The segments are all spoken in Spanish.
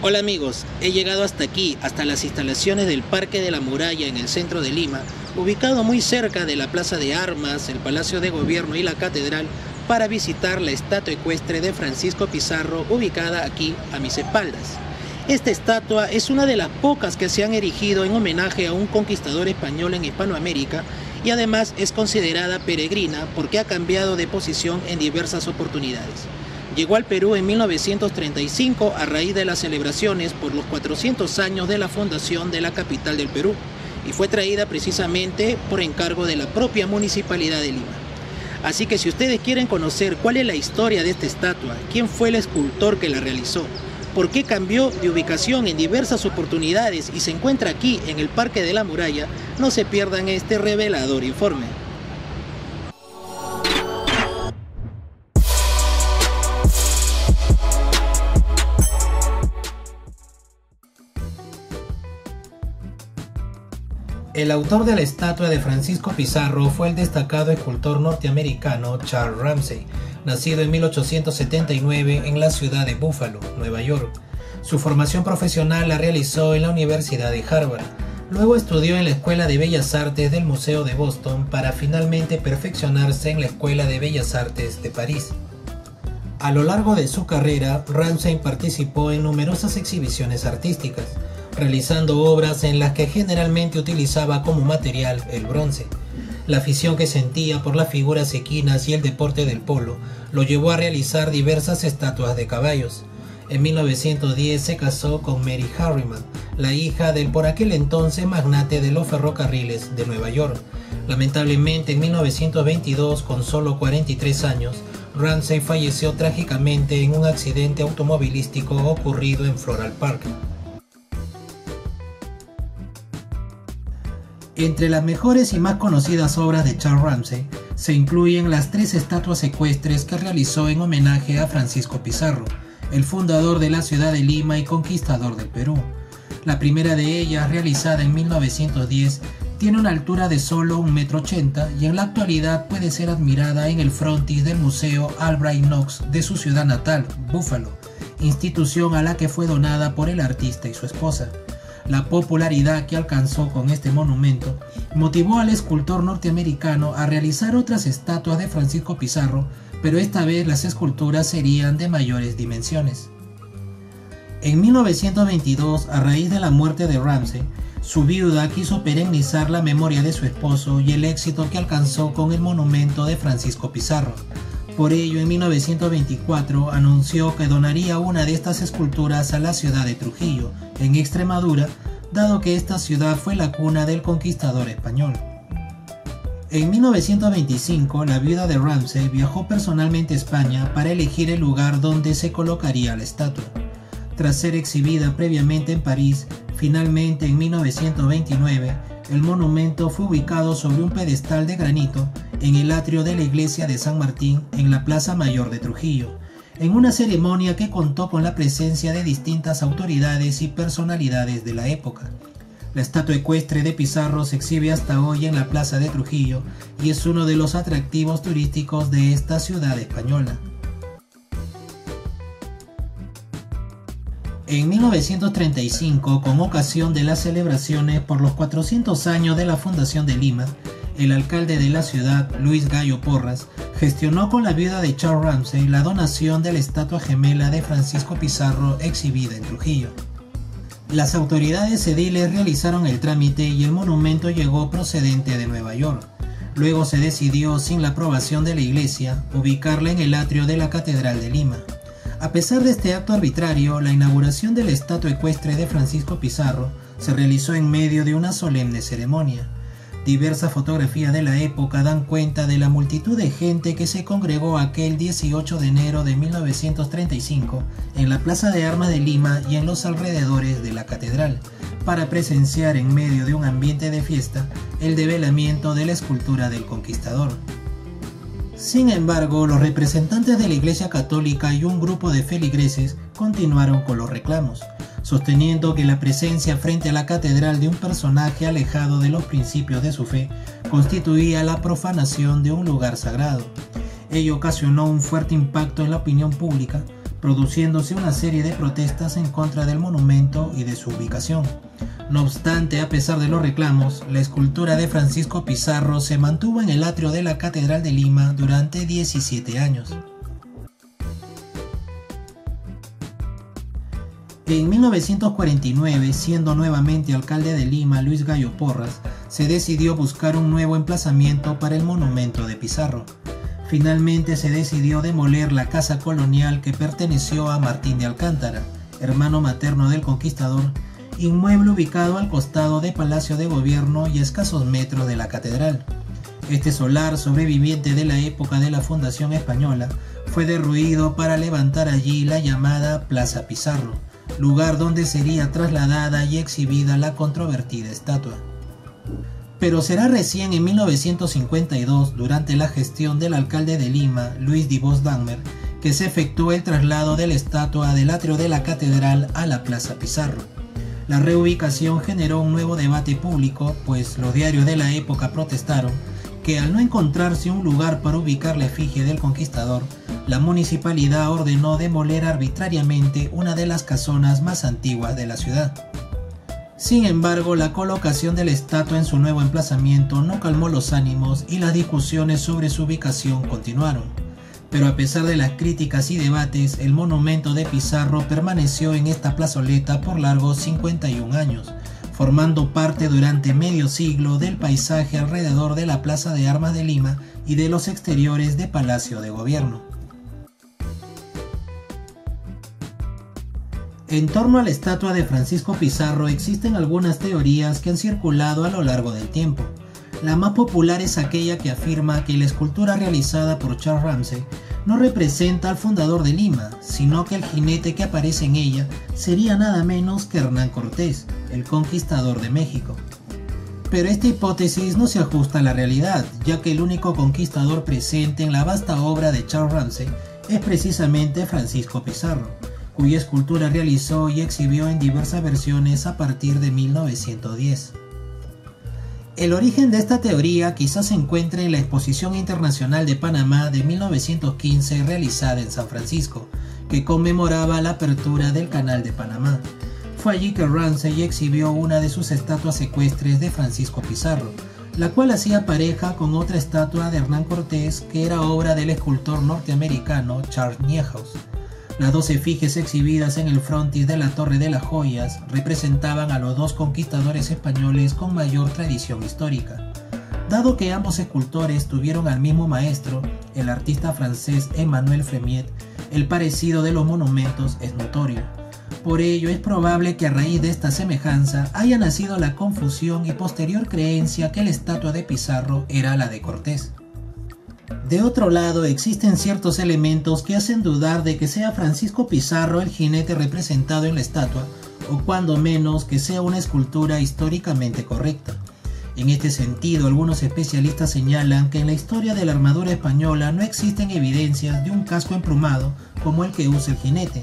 Hola amigos, he llegado hasta aquí, hasta las instalaciones del Parque de la Muralla en el centro de Lima, ubicado muy cerca de la Plaza de Armas, el Palacio de Gobierno y la Catedral, para visitar la estatua ecuestre de Francisco Pizarro, ubicada aquí a mis espaldas. Esta estatua es una de las pocas que se han erigido en homenaje a un conquistador español en Hispanoamérica y además es considerada peregrina porque ha cambiado de posición en diversas oportunidades. Llegó al Perú en 1935 a raíz de las celebraciones por los 400 años de la fundación de la capital del Perú y fue traída precisamente por encargo de la propia Municipalidad de Lima. Así que si ustedes quieren conocer cuál es la historia de esta estatua, quién fue el escultor que la realizó, por qué cambió de ubicación en diversas oportunidades y se encuentra aquí en el Parque de la Muralla, no se pierdan este revelador informe. El autor de la estatua de Francisco Pizarro fue el destacado escultor norteamericano Charles Ramsay, nacido en 1879 en la ciudad de Buffalo, Nueva York. Su formación profesional la realizó en la Universidad de Harvard. Luego estudió en la Escuela de Bellas Artes del Museo de Boston para finalmente perfeccionarse en la Escuela de Bellas Artes de París. A lo largo de su carrera, Ramsay participó en numerosas exhibiciones artísticas, realizando obras en las que generalmente utilizaba como material el bronce. La afición que sentía por las figuras equinas y el deporte del polo lo llevó a realizar diversas estatuas de caballos. En 1910 se casó con Mary Harriman, la hija del por aquel entonces magnate de los ferrocarriles de Nueva York. Lamentablemente en 1922, con solo 43 años, Ramsay falleció trágicamente en un accidente automovilístico ocurrido en Floral Park. Entre las mejores y más conocidas obras de Charles Ramsay se incluyen las 3 estatuas ecuestres que realizó en homenaje a Francisco Pizarro, el fundador de la ciudad de Lima y conquistador del Perú. La primera de ellas, realizada en 1910, tiene una altura de solo 1,80 m y en la actualidad puede ser admirada en el frontis del Museo Albright Knox de su ciudad natal, Buffalo, institución a la que fue donada por el artista y su esposa. La popularidad que alcanzó con este monumento motivó al escultor norteamericano a realizar otras estatuas de Francisco Pizarro, pero esta vez las esculturas serían de mayores dimensiones. En 1922, a raíz de la muerte de Ramsay, su viuda quiso perennizar la memoria de su esposo y el éxito que alcanzó con el monumento de Francisco Pizarro. Por ello, en 1924 anunció que donaría una de estas esculturas a la ciudad de Trujillo, en Extremadura, dado que esta ciudad fue la cuna del conquistador español. En 1925, la viuda de Ramsay viajó personalmente a España para elegir el lugar donde se colocaría la estatua. Tras ser exhibida previamente en París, finalmente en 1929, el monumento fue ubicado sobre un pedestal de granito en el atrio de la iglesia de San Martín en la Plaza Mayor de Trujillo, en una ceremonia que contó con la presencia de distintas autoridades y personalidades de la época. La estatua ecuestre de Pizarro se exhibe hasta hoy en la Plaza de Trujillo y es uno de los atractivos turísticos de esta ciudad española. En 1935, con ocasión de las celebraciones por los 400 años de la fundación de Lima, el alcalde de la ciudad, Luis Gallo Porras, gestionó con la viuda de Charles Ramsay la donación de la estatua gemela de Francisco Pizarro exhibida en Trujillo. Las autoridades ediles realizaron el trámite y el monumento llegó procedente de Nueva York. Luego se decidió, sin la aprobación de la iglesia, ubicarla en el atrio de la Catedral de Lima. A pesar de este acto arbitrario, la inauguración de la estatua ecuestre de Francisco Pizarro se realizó en medio de una solemne ceremonia. Diversas fotografías de la época dan cuenta de la multitud de gente que se congregó aquel 18 de enero de 1935 en la Plaza de Armas de Lima y en los alrededores de la catedral, para presenciar en medio de un ambiente de fiesta el develamiento de la escultura del conquistador. Sin embargo, los representantes de la Iglesia Católica y un grupo de feligreses continuaron con los reclamos, sosteniendo que la presencia frente a la catedral de un personaje alejado de los principios de su fe constituía la profanación de un lugar sagrado. Ello ocasionó un fuerte impacto en la opinión pública, produciéndose una serie de protestas en contra del monumento y de su ubicación. No obstante, a pesar de los reclamos, la escultura de Francisco Pizarro se mantuvo en el atrio de la Catedral de Lima durante 17 años. En 1949, siendo nuevamente alcalde de Lima Luis Gallo Porras, se decidió buscar un nuevo emplazamiento para el monumento de Pizarro. Finalmente se decidió demoler la casa colonial que perteneció a Martín de Alcántara, hermano materno del conquistador, inmueble ubicado al costado del Palacio de Gobierno y a escasos metros de la catedral. Este solar, sobreviviente de la época de la fundación española, fue derruido para levantar allí la llamada Plaza Pizarro, lugar donde sería trasladada y exhibida la controvertida estatua. Pero será recién en 1952, durante la gestión del alcalde de Lima, Luis Dibós-Dagmer, que se efectuó el traslado de la estatua del atrio de la catedral a la Plaza Pizarro. La reubicación generó un nuevo debate público, pues los diarios de la época protestaron que al no encontrarse un lugar para ubicar la efigie del conquistador, la municipalidad ordenó demoler arbitrariamente una de las casonas más antiguas de la ciudad. Sin embargo, la colocación de la estatua en su nuevo emplazamiento no calmó los ánimos y las discusiones sobre su ubicación continuaron. Pero a pesar de las críticas y debates, el monumento de Pizarro permaneció en esta plazoleta por largos 51 años, formando parte durante medio siglo del paisaje alrededor de la Plaza de Armas de Lima y de los exteriores de Palacio de Gobierno. En torno a la estatua de Francisco Pizarro existen algunas teorías que han circulado a lo largo del tiempo. La más popular es aquella que afirma que la escultura realizada por Charles Ramsay no representa al fundador de Lima, sino que el jinete que aparece en ella sería nada menos que Hernán Cortés, el conquistador de México. Pero esta hipótesis no se ajusta a la realidad, ya que el único conquistador presente en la vasta obra de Charles Ramsay es precisamente Francisco Pizarro, cuya escultura realizó y exhibió en diversas versiones a partir de 1910. El origen de esta teoría quizás se encuentre en la Exposición Internacional de Panamá de 1915 realizada en San Francisco, que conmemoraba la apertura del Canal de Panamá. Fue allí que Ramsay exhibió una de sus estatuas ecuestres de Francisco Pizarro, la cual hacía pareja con otra estatua de Hernán Cortés que era obra del escultor norteamericano Charles Niehaus. Las dos efigies exhibidas en el frontis de la Torre de las Joyas representaban a los dos conquistadores españoles con mayor tradición histórica. Dado que ambos escultores tuvieron al mismo maestro, el artista francés Emmanuel Fremiet, el parecido de los monumentos es notorio. Por ello es probable que a raíz de esta semejanza haya nacido la confusión y posterior creencia que la estatua de Pizarro era la de Cortés. De otro lado, existen ciertos elementos que hacen dudar de que sea Francisco Pizarro el jinete representado en la estatua, o cuando menos que sea una escultura históricamente correcta. En este sentido, algunos especialistas señalan que en la historia de la armadura española no existen evidencias de un casco emplumado como el que usa el jinete,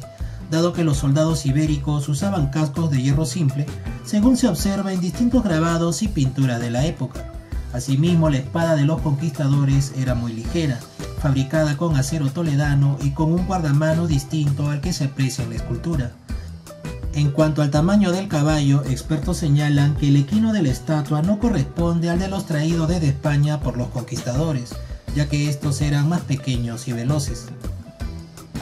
dado que los soldados ibéricos usaban cascos de hierro simple, según se observa en distintos grabados y pinturas de la época. Asimismo, la espada de los conquistadores era muy ligera, fabricada con acero toledano y con un guardamano distinto al que se aprecia en la escultura. En cuanto al tamaño del caballo, expertos señalan que el equino de la estatua no corresponde al de los traídos desde España por los conquistadores, ya que estos eran más pequeños y veloces.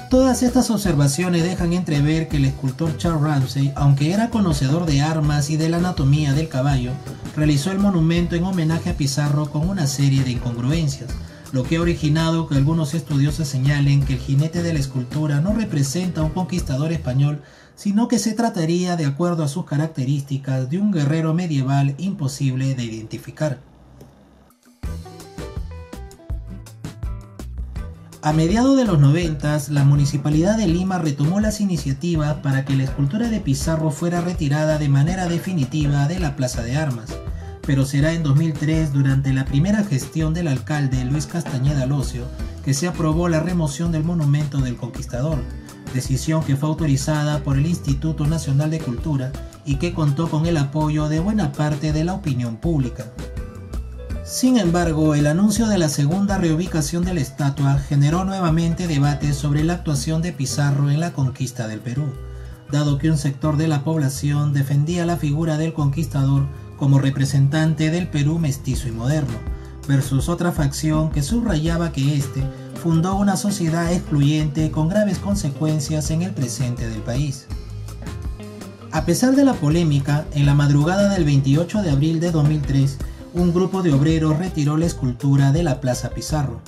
Todas estas observaciones dejan entrever que el escultor Charles Ramsay, aunque era conocedor de armas y de la anatomía del caballo, realizó el monumento en homenaje a Pizarro con una serie de incongruencias, lo que ha originado que algunos estudiosos señalen que el jinete de la escultura no representa a un conquistador español, sino que se trataría, de acuerdo a sus características, de un guerrero medieval imposible de identificar. A mediados de los 90, la Municipalidad de Lima retomó las iniciativas para que la escultura de Pizarro fuera retirada de manera definitiva de la Plaza de Armas, pero será en 2003, durante la primera gestión del alcalde Luis Castañeda Locio, que se aprobó la remoción del monumento del conquistador, decisión que fue autorizada por el Instituto Nacional de Cultura y que contó con el apoyo de buena parte de la opinión pública. Sin embargo, el anuncio de la segunda reubicación de la estatua generó nuevamente debates sobre la actuación de Pizarro en la conquista del Perú, dado que un sector de la población defendía la figura del conquistador como representante del Perú mestizo y moderno, versus otra facción que subrayaba que éste fundó una sociedad excluyente con graves consecuencias en el presente del país. A pesar de la polémica, en la madrugada del 28 de abril de 2003, un grupo de obreros retiró la escultura de la Plaza Pizarro,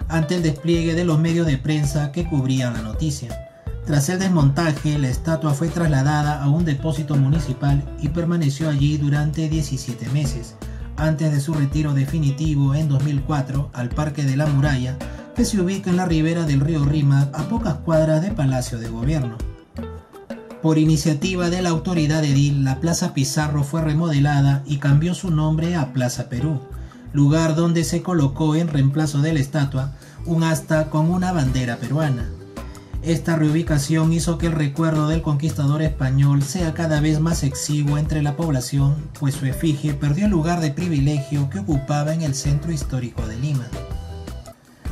ante el despliegue de los medios de prensa que cubrían la noticia. Tras el desmontaje, la estatua fue trasladada a un depósito municipal y permaneció allí durante 17 meses, antes de su retiro definitivo en 2004 al Parque de la Muralla, que se ubica en la ribera del río Rímac a pocas cuadras del Palacio de Gobierno. Por iniciativa de la autoridad edil, la Plaza Pizarro fue remodelada y cambió su nombre a Plaza Perú, lugar donde se colocó en reemplazo de la estatua un asta con una bandera peruana. Esta reubicación hizo que el recuerdo del conquistador español sea cada vez más exiguo entre la población, pues su efigie perdió el lugar de privilegio que ocupaba en el centro histórico de Lima.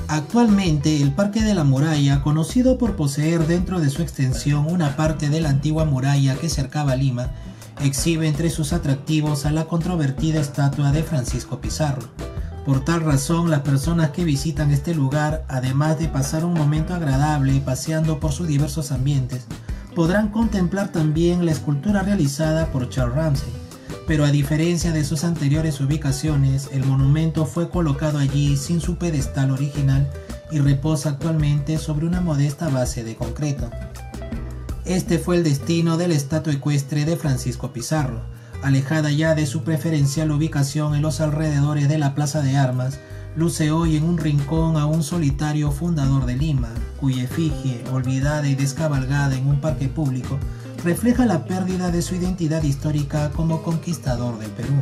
Actualmente, el Parque de la Muralla, conocido por poseer dentro de su extensión una parte de la antigua muralla que cercaba Lima, exhibe entre sus atractivos a la controvertida estatua de Francisco Pizarro. Por tal razón, las personas que visitan este lugar, además de pasar un momento agradable paseando por sus diversos ambientes, podrán contemplar también la escultura realizada por Charles Ramsay. Pero a diferencia de sus anteriores ubicaciones, el monumento fue colocado allí sin su pedestal original y reposa actualmente sobre una modesta base de concreto. Este fue el destino de la estatua ecuestre de Francisco Pizarro. Alejada ya de su preferencial ubicación en los alrededores de la Plaza de Armas, luce hoy en un rincón a un solitario fundador de Lima, cuya efigie, olvidada y descabalgada en un parque público, refleja la pérdida de su identidad histórica como conquistador del Perú.